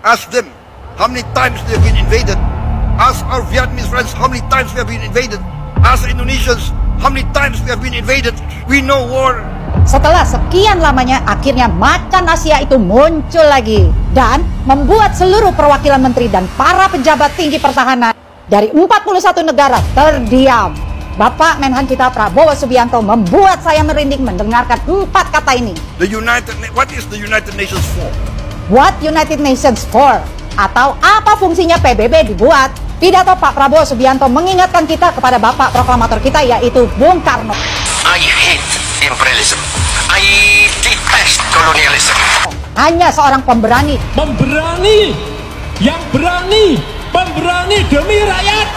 Ask them how many times they have been invaded. Ask our Vietnamese friends how many times we have been invaded. Ask Indonesians how many times we have been invaded. We know war. Setelah sekian lamanya, akhirnya macan Asia itu muncul lagi dan membuat seluruh perwakilan menteri dan para pejabat tinggi pertahanan dari 41 negara terdiam. Bapak Menhan kita Prabowo Subianto membuat saya merinding mendengarkan 4 kata ini. What is the United Nations for? What United Nations for? Atau apa fungsinya PBB dibuat? Pidato Pak Prabowo Subianto mengingatkan kita kepada Bapak Proklamator kita, yaitu Bung Karno. I hate imperialism. I detest colonialism. Hanya seorang pemberani. Yang berani, pemberani demi rakyat.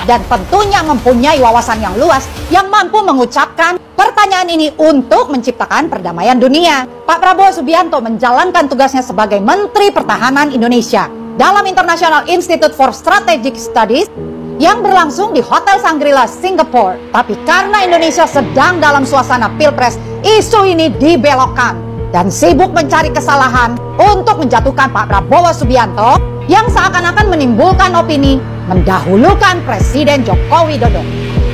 Dan tentunya mempunyai wawasan yang luas yang mampu mengucapkan pertanyaan ini untuk menciptakan perdamaian dunia. Pak Prabowo Subianto menjalankan tugasnya sebagai Menteri Pertahanan Indonesia dalam International Institute for Strategic Studies yang berlangsung di Hotel Shangri-La, Singapura. Tapi karena Indonesia sedang dalam suasana pilpres, isu ini dibelokkan dan sibuk mencari kesalahan untuk menjatuhkan Pak Prabowo Subianto yang seakan-akan menimbulkan opini mendahulukan Presiden Joko Widodo.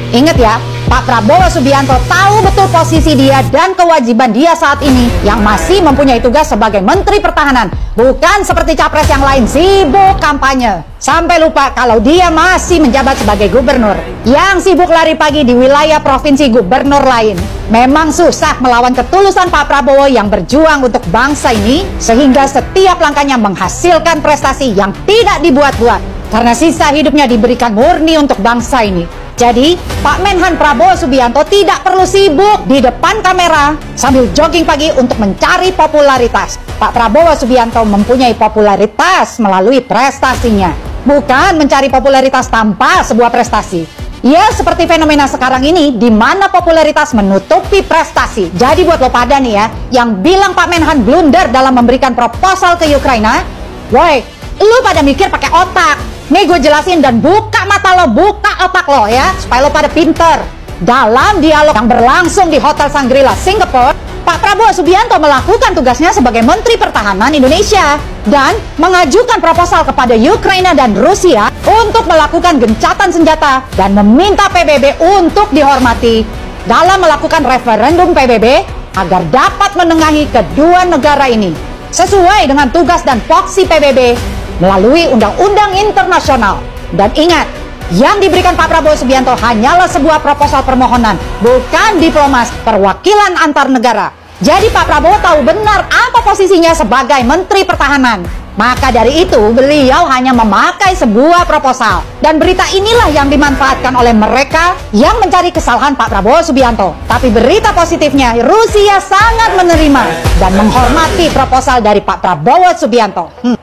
Ingat ya, Pak Prabowo Subianto tahu betul posisi dia dan kewajiban dia saat ini yang masih mempunyai tugas sebagai Menteri Pertahanan. Bukan seperti capres yang lain sibuk kampanye. Sampai lupa kalau dia masih menjabat sebagai gubernur yang sibuk lari pagi di wilayah provinsi gubernur lain. Memang susah melawan ketulusan Pak Prabowo yang berjuang untuk bangsa ini, sehingga setiap langkahnya menghasilkan prestasi yang tidak dibuat-buat, karena sisa hidupnya diberikan murni untuk bangsa ini. Jadi, Pak Menhan Prabowo Subianto tidak perlu sibuk di depan kamera sambil jogging pagi untuk mencari popularitas. Pak Prabowo Subianto mempunyai popularitas melalui prestasinya, bukan mencari popularitas tanpa sebuah prestasi. Ya, seperti fenomena sekarang ini, di mana popularitas menutupi prestasi. Jadi buat lo pada nih ya, yang bilang Pak Menhan blunder dalam memberikan proposal ke Ukraina, woi, lu pada mikir pakai otak. Nih gue jelasin dan buka mata lo, buka otak lo ya, supaya lo pada pinter. Dalam dialog yang berlangsung di Hotel Shangri-La, Singapura, Pak Prabowo Subianto melakukan tugasnya sebagai Menteri Pertahanan Indonesia dan mengajukan proposal kepada Ukraina dan Rusia untuk melakukan gencatan senjata dan meminta PBB untuk dihormati dalam melakukan referendum PBB agar dapat menengahi kedua negara ini sesuai dengan tugas dan voksi PBB melalui undang-undang internasional. Dan ingat, yang diberikan Pak Prabowo Subianto hanyalah sebuah proposal permohonan, bukan diplomas perwakilan antar negara. Jadi Pak Prabowo tahu benar apa posisinya sebagai Menteri Pertahanan. Maka dari itu beliau hanya memakai sebuah proposal. Dan berita inilah yang dimanfaatkan oleh mereka yang mencari kesalahan Pak Prabowo Subianto. Tapi berita positifnya, Rusia sangat menerima dan menghormati proposal dari Pak Prabowo Subianto.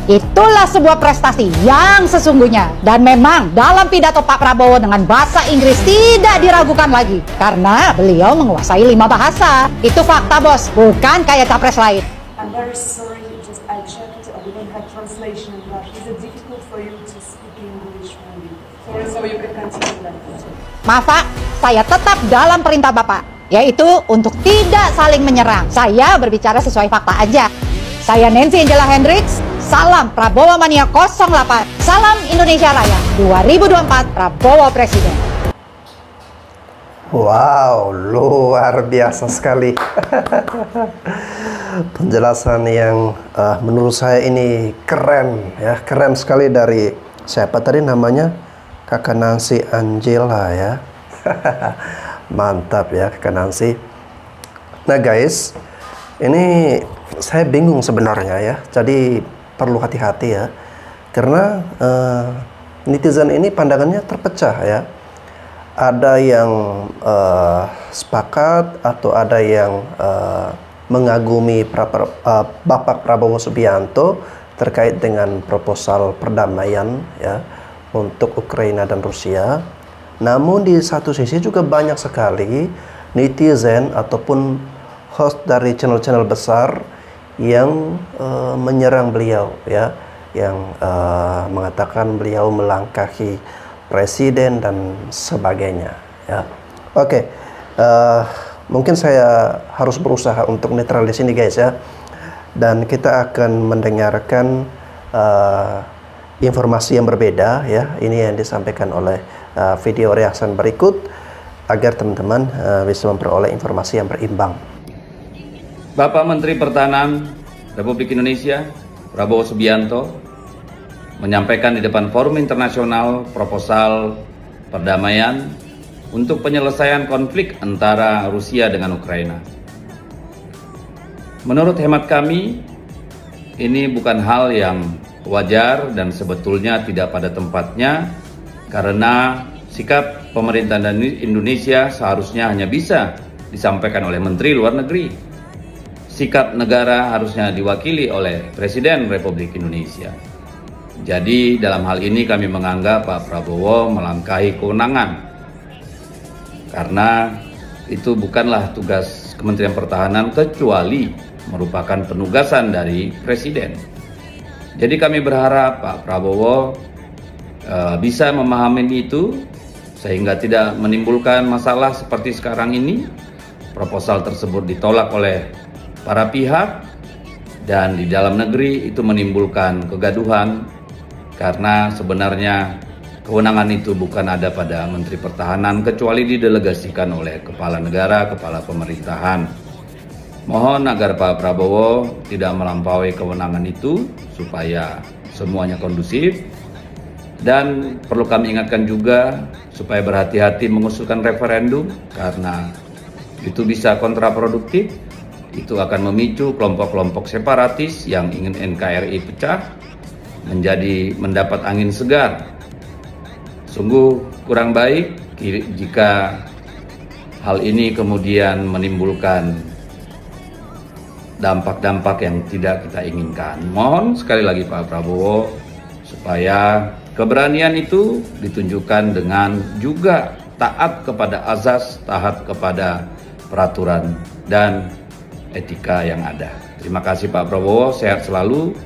Itulah sebuah prestasi yang sesungguhnya. Dan memang dalam pidato Pak Prabowo dengan bahasa Inggris tidak diragukan lagi, karena beliau menguasai 5 bahasa. Itu fakta bos, bukan kayak capres lain. I'm very sorry, just I checked, we don't have translation. Is it difficult for you to speak English maybe? Sorry, so you can continue that. Maaf Pak, saya tetap dalam perintah Bapak, yaitu untuk tidak saling menyerang. Saya berbicara sesuai fakta aja. Saya Nancy Angela Hendricks, salam Prabowo Mania 08, salam Indonesia Raya 2024, Prabowo Presiden. Wow, luar biasa sekali. Penjelasan yang menurut saya ini keren ya, keren sekali dari siapa tadi namanya? Kakak Nancy Angela ya. Mantap ya Kakak Nancy. Nah guys, ini saya bingung sebenarnya ya, jadi perlu hati-hati ya, karena netizen ini pandangannya terpecah ya. Ada yang sepakat atau ada yang mengagumi Bapak Prabowo Subianto terkait dengan proposal perdamaian ya untuk Ukraina dan Rusia. Namun di satu sisi juga banyak sekali netizen ataupun host dari channel-channel besar yang menyerang beliau ya, yang mengatakan beliau melangkahi presiden dan sebagainya. Ya, oke. Mungkin saya harus berusaha untuk netral di sini, guys, ya. Dan kita akan mendengarkan informasi yang berbeda, ya. Ini yang disampaikan oleh video reaction berikut agar teman-teman bisa memperoleh informasi yang berimbang. Bapak Menteri Pertahanan Republik Indonesia Prabowo Subianto menyampaikan di depan forum internasional proposal perdamaian untuk penyelesaian konflik antara Rusia dengan Ukraina. Menurut hemat kami, ini bukan hal yang wajar dan sebetulnya tidak pada tempatnya, karena sikap pemerintahan Indonesia seharusnya hanya bisa disampaikan oleh Menteri Luar Negeri. Sikap negara harusnya diwakili oleh Presiden Republik Indonesia. Jadi dalam hal ini kami menganggap Pak Prabowo melangkahi kewenangan, karena itu bukanlah tugas Kementerian Pertahanan kecuali merupakan penugasan dari Presiden. Jadi kami berharap Pak Prabowo bisa memahami itu sehingga tidak menimbulkan masalah seperti sekarang ini. Proposal tersebut ditolak oleh para pihak dan di dalam negeri itu menimbulkan kegaduhan, karena sebenarnya kewenangan itu bukan ada pada Menteri Pertahanan kecuali didelegasikan oleh kepala negara, kepala pemerintahan. Mohon agar Pak Prabowo tidak melampaui kewenangan itu supaya semuanya kondusif, dan perlu kami ingatkan juga supaya berhati-hati mengusulkan referendum karena itu bisa kontraproduktif. Itu akan memicu kelompok-kelompok separatis yang ingin NKRI pecah mendapat angin segar. Sungguh kurang baik jika hal ini kemudian menimbulkan dampak-dampak yang tidak kita inginkan. Mohon sekali lagi Pak Prabowo supaya keberanian itu ditunjukkan dengan juga taat kepada azas, taat kepada peraturan dan etika yang ada. Terima kasih Pak Prabowo, sehat selalu,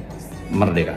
merdeka.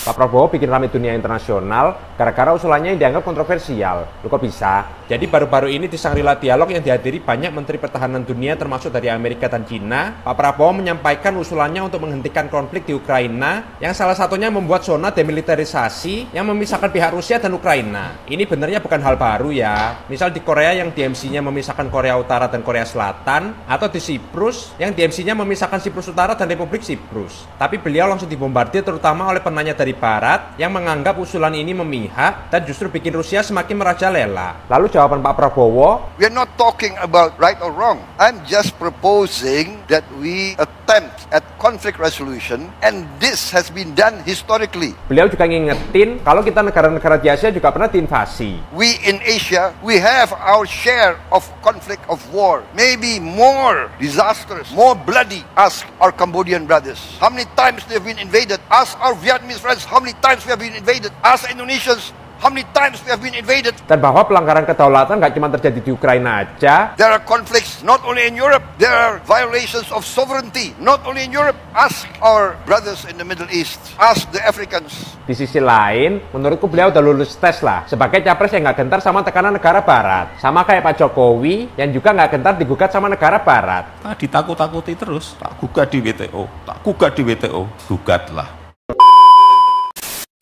Pak Prabowo bikin ramai dunia internasional gara-gara usulannya yang dianggap kontroversial. Loh kok bisa? Jadi baru-baru ini di Shangri-La Dialog yang dihadiri banyak Menteri Pertahanan dunia termasuk dari Amerika dan Cina, Pak Prabowo menyampaikan usulannya untuk menghentikan konflik di Ukraina yang salah satunya membuat zona demilitarisasi yang memisahkan pihak Rusia dan Ukraina. Ini benernya bukan hal baru ya. Misal di Korea yang DMZ-nya memisahkan Korea Utara dan Korea Selatan, atau di Siprus yang DMZ-nya memisahkan Siprus Utara dan Republik Siprus. Tapi beliau langsung dibombardir terutama oleh penanya dari Barat yang menganggap usulan ini memihak dan justru bikin Rusia semakin merajalela. Lalu jawaban Pak Prabowo, We are not talking about right or wrong. I'm just proposing that we attempt at conflict resolution, and this has been done historically. Beliau juga ngingetin kalau kita negara-negara di Asia juga pernah diinvasi. We in Asia, we have our share of conflict, of war, maybe more disastrous, more bloody. Ask our Cambodian brothers how many times they've been invaded. Ask our Vietnamese friends how many times we have been invaded. Ask Indonesians how many times we have been invaded. Dan bahwa pelanggaran kedaulatan nggak cuma terjadi di Ukraina aja. There are conflicts not only in Europe. There are violations of sovereignty not only in Europe. Ask our brothers in the Middle East. Ask the Africans. Di sisi lain, menurutku beliau udah lulus tes lah sebagai capres yang nggak gentar sama tekanan negara Barat. Sama kayak Pak Jokowi yang juga nggak gentar digugat sama negara Barat. Nah, ditakut-takuti terus, tak gugat di WTO, tak gugat di WTO, gugatlah.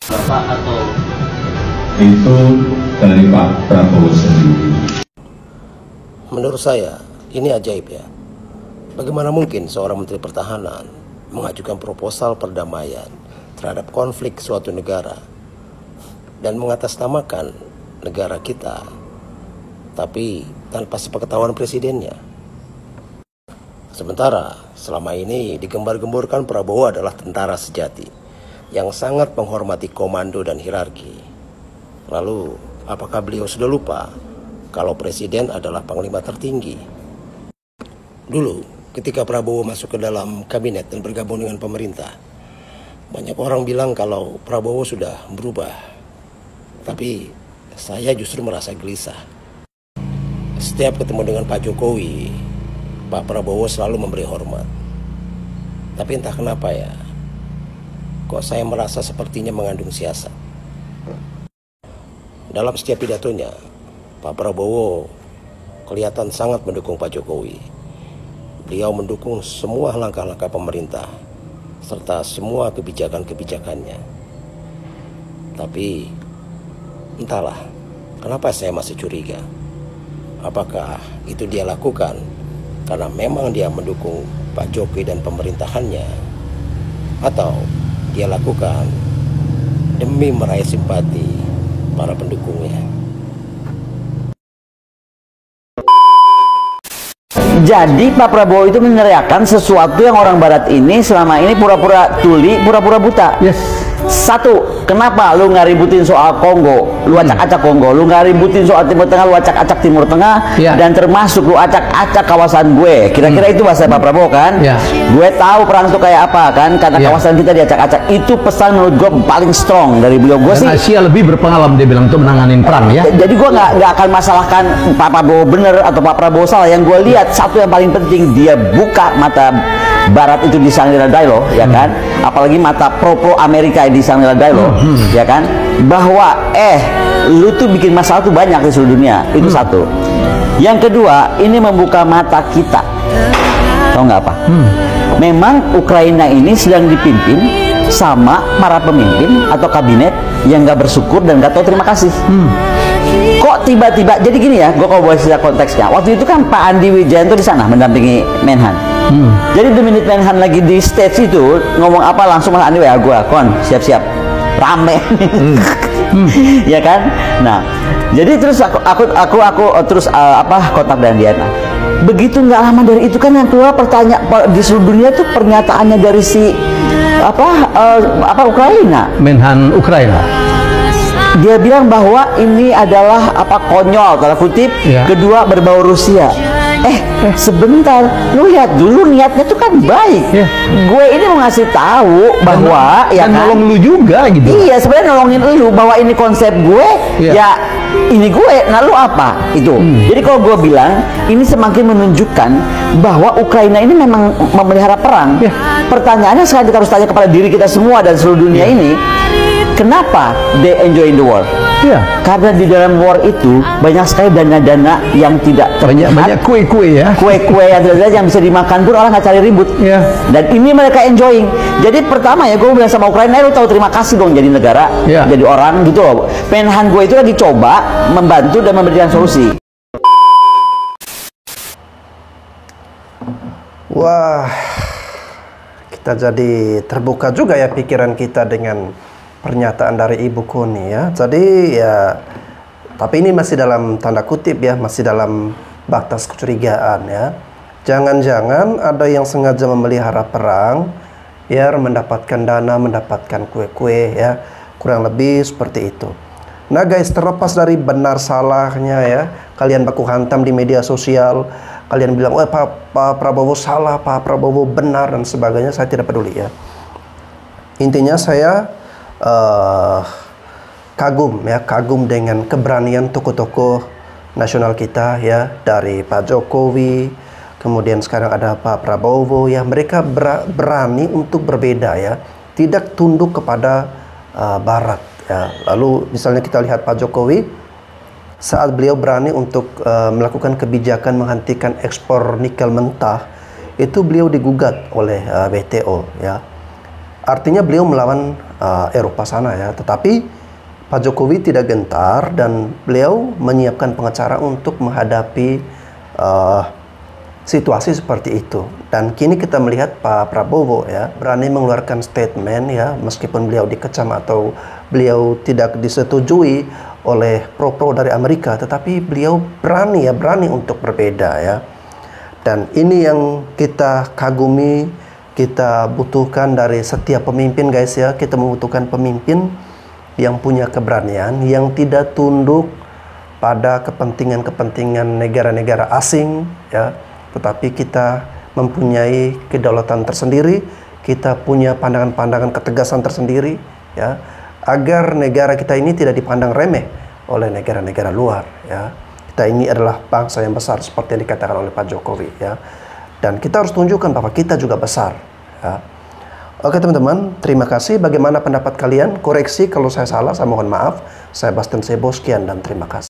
Bapak atau itu dari Pak Prabowo sendiri? Menurut saya ini ajaib ya. Bagaimana mungkin seorang Menteri Pertahanan mengajukan proposal perdamaian terhadap konflik suatu negara dan mengatasnamakan negara kita, tapi tanpa sepengetahuan presidennya. Sementara selama ini digembar-gemborkan Prabowo adalah tentara sejati yang sangat menghormati komando dan hierarki. Lalu, apakah beliau sudah lupa kalau presiden adalah panglima tertinggi? Dulu, ketika Prabowo masuk ke dalam kabinet dan bergabung dengan pemerintah, banyak orang bilang kalau Prabowo sudah berubah. Tapi, saya justru merasa gelisah. Setiap ketemu dengan Pak Jokowi, Pak Prabowo selalu memberi hormat. Tapi entah kenapa ya, kok saya merasa sepertinya mengandung siasat. Dalam setiap pidatonya, Pak Prabowo kelihatan sangat mendukung Pak Jokowi. Beliau mendukung semua langkah-langkah pemerintah serta semua kebijakan-kebijakannya. Tapi entahlah, kenapa saya masih curiga. Apakah itu dia lakukan karena memang dia mendukung Pak Jokowi dan pemerintahannya, atau dia lakukan demi meraih simpati para pendukungnya? Jadi Pak Prabowo itu meneriakan sesuatu yang orang Barat ini selama ini pura-pura tuli, pura-pura buta. Yes. Satu, kenapa lu nggak ributin soal Kongo, lu acak-acak Kongo, lu nggak ributin soal Timur Tengah, lu acak-acak Timur Tengah, dan termasuk lu acak-acak kawasan gue. Kira-kira itu bahasa Pak Prabowo kan? Gue tahu perang itu kayak apa kan, karena kawasan kita diacak-acak. Itu pesan menurut gue paling strong dari beliau. Gue sih Asia lebih berpengalaman, dia bilang, untuk menanganin perang ya. Jadi gue nggak akan masalahkan Pak Prabowo bener atau Pak Prabowo salah. Yang gue lihat satu yang paling penting, dia buka mata Barat itu di Shangri-La Dialogue, ya kan? Apalagi mata pro Amerika di Shangri-La Dialogue, ya kan? Bahwa lu tuh bikin masalah tuh banyak di seluruh dunia. Itu satu. Yang kedua, ini membuka mata kita. Tahu nggak apa? Memang Ukraina ini sedang dipimpin sama para pemimpin atau kabinet yang nggak bersyukur dan nggak tahu terima kasih. Kok tiba-tiba jadi gini ya? Gue kalau boleh cerita konteksnya. Waktu itu kan Pak Andi Wijayanto di sana mendampingi Menhan. Jadi the minute Menhan lagi di stage itu ngomong apa, langsung Mas Andi ya gue kon siap-siap rame. Ya kan? Nah, jadi terus aku terus kontak dengan dia. Nah, begitu nggak lama dari itu kan yang keluar pertanyaan di seluruh dunia tuh pernyataannya dari si Ukraina. Menhan Ukraina. Dia bilang bahwa ini adalah konyol tanda kutip, kedua berbau Rusia. Sebentar, lu lihat dulu niatnya tuh kan baik. Gue ini mau ngasih tahu bahwa dan nolong lu juga gitu. Iya, sebenarnya nolongin lu bahwa ini konsep gue, ya ini gue. Nah, lu apa itu? Jadi kalau gue bilang ini semakin menunjukkan bahwa Ukraina ini memang memelihara perang. Pertanyaannya sekarang kita harus tanya kepada diri kita semua dan seluruh dunia ini. Kenapa they enjoying the war? Karena di dalam war itu banyak sekali dana-dana yang tidak terlihat. Banyak kue-kue ya. Kue-kue yang tidak yang bisa dimakan pun orang nggak cari ribut. Dan ini mereka enjoying. Jadi pertama ya gue bilang sama Ukraina, lu tahu terima kasih dong jadi negara, jadi orang gitu loh. Menhan gue itu lagi coba membantu dan memberikan solusi. Wah, kita jadi terbuka juga ya pikiran kita dengan pernyataan dari Ibu Koni ya. Jadi ya, tapi ini masih dalam tanda kutip ya, masih dalam batas kecurigaan ya. Jangan-jangan ada yang sengaja memelihara perang ya, mendapatkan dana, mendapatkan kue-kue ya, kurang lebih seperti itu. Nah guys, terlepas dari benar salahnya ya, kalian baku hantam di media sosial, kalian bilang, Pak Prabowo salah, Pak Prabowo benar dan sebagainya, saya tidak peduli ya. Intinya saya kagum dengan keberanian tokoh-tokoh nasional kita ya, dari Pak Jokowi, kemudian sekarang ada Pak Prabowo ya, mereka berani untuk berbeda ya, tidak tunduk kepada Barat ya. Lalu misalnya kita lihat Pak Jokowi saat beliau berani untuk melakukan kebijakan menghentikan ekspor nikel mentah, itu beliau digugat oleh WTO ya. Artinya beliau melawan Eropa sana ya, tetapi Pak Jokowi tidak gentar dan beliau menyiapkan pengacara untuk menghadapi situasi seperti itu. Dan kini kita melihat Pak Prabowo ya berani mengeluarkan statement ya, meskipun beliau dikecam atau beliau tidak disetujui oleh pro dari Amerika, tetapi beliau berani untuk berbeda ya. Dan ini yang kita kagumi, kita butuhkan dari setiap pemimpin guys ya. Kita membutuhkan pemimpin yang punya keberanian, yang tidak tunduk pada kepentingan-kepentingan negara-negara asing ya, tetapi kita mempunyai kedaulatan tersendiri, kita punya pandangan-pandangan ketegasan tersendiri ya, agar negara kita ini tidak dipandang remeh oleh negara-negara luar ya. Kita ini adalah bangsa yang besar seperti yang dikatakan oleh Pak Jokowi ya. Dan kita harus tunjukkan bahwa kita juga besar ya. Oke teman-teman, terima kasih. Bagaimana pendapat kalian? Koreksi kalau saya salah, saya mohon maaf. Saya Bastian Sebo, sekian dan terima kasih.